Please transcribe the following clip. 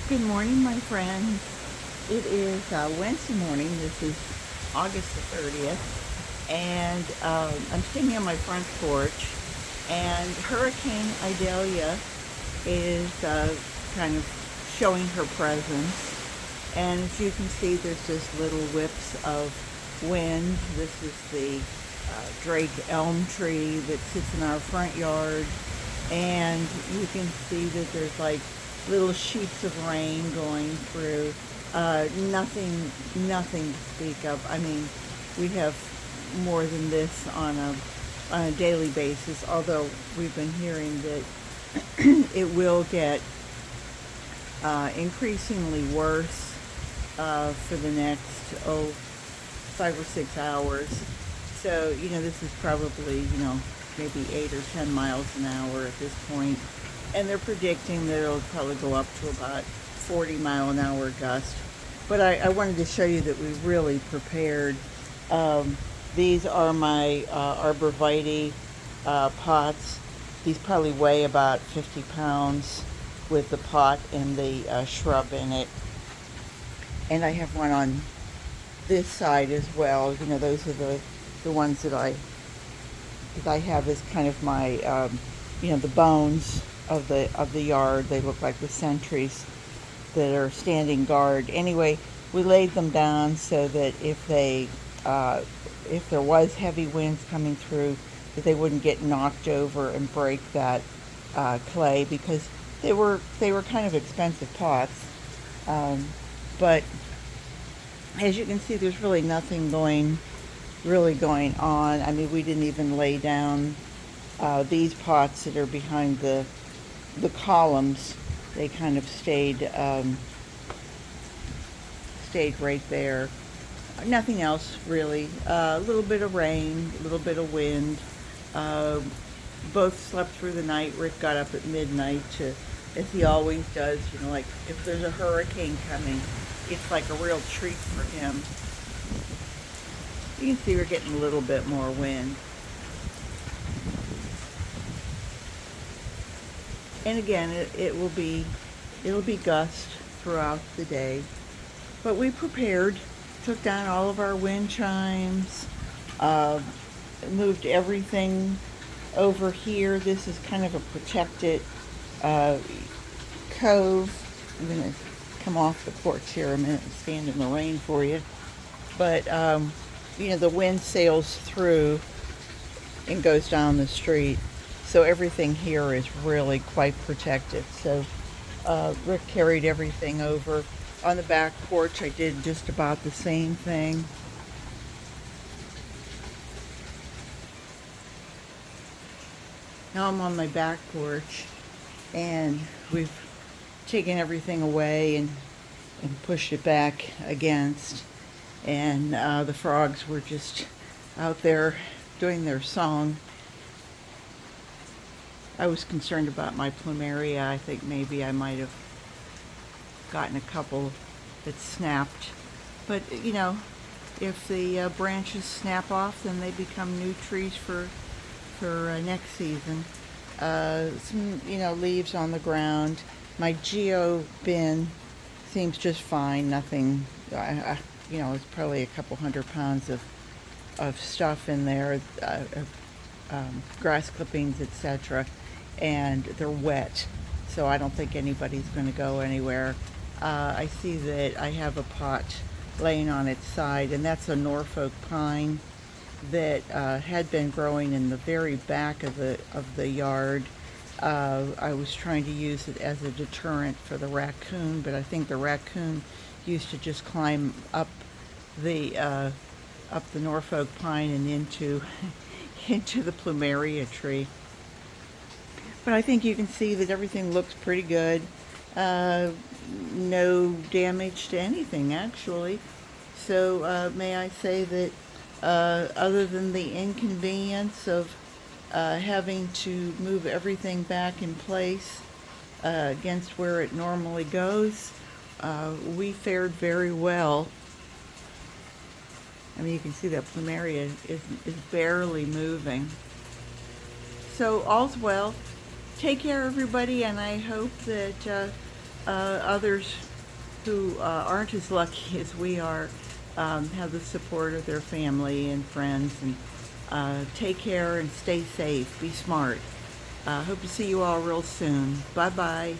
Good morning, my friends. It is Wednesday morning. This is August the 30th, and I'm sitting on my front porch, and Hurricane Idalia is kind of showing her presence. And as you can see, there's just little whips of wind. This is the Drake elm tree that sits in our front yard, and you can see that there's like little sheets of rain going through. Nothing to speak of. I mean, we have more than this on a daily basis. Although we've been hearing that it will get increasingly worse for the next 5 or 6 hours. So this is probably maybe 8 or 10 miles an hour at this point, and they're predicting that it'll probably go up to about 40-mile-an-hour gust. But I wanted to show you that we really prepared. These are my arborvitae pots. These probably weigh about 50 pounds with the pot and the shrub in it. And I have one on this side as well. Those are the ones that I have as kind of my the bones of the yard. They look like the sentries that are standing guard. Anyway, we laid them down so that if there was heavy winds coming through, that they wouldn't get knocked over and break that clay, because they were kind of expensive pots. But as you can see, there's really nothing going on. I mean, we didn't even lay down these pots that are behind the columns. They kind of stayed right there. Nothing else really. A little bit of rain, a little bit of wind. Both slept through the night. Rick got up at midnight as he always does. Like if there's a hurricane coming, it's like a real treat for him. You can see we're getting a little bit more wind. And again, it'll be gust throughout the day. But we prepared, took down all of our wind chimes, moved everything over here. This is kind of a protected cove. I'm going to come off the porch here a minute and stand in the rain for you. But the wind sails through and goes down the street, so everything here is really quite protected. So Rick carried everything over. On the back porch, I did just about the same thing. Now I'm on my back porch, and we've taken everything away and pushed it back against, and the frogs were just out there doing their song. I was concerned about my plumeria. I think maybe I might have gotten a couple that snapped. But, if the branches snap off, then they become new trees for next season. Some, leaves on the ground. My geo bin seems just fine. Nothing, it's probably a couple 100 pounds of stuff in there, grass clippings, etc. And they're wet, so I don't think anybody's going to go anywhere. I see that I have a pot laying on its side, and that's a Norfolk pine that had been growing in the very back of the yard. I was trying to use it as a deterrent for the raccoon, but I think the raccoon used to just climb up the Norfolk pine and into the plumeria tree. But I think you can see that everything looks pretty good. No damage to anything, actually. So may I say that other than the inconvenience of having to move everything back in place against where it normally goes, we fared very well. I mean, you can see that plumeria is barely moving. So all's well. Take care, everybody, and I hope that others who aren't as lucky as we are have the support of their family and friends. And take care and stay safe. Be smart. Hope to see you all real soon. Bye bye.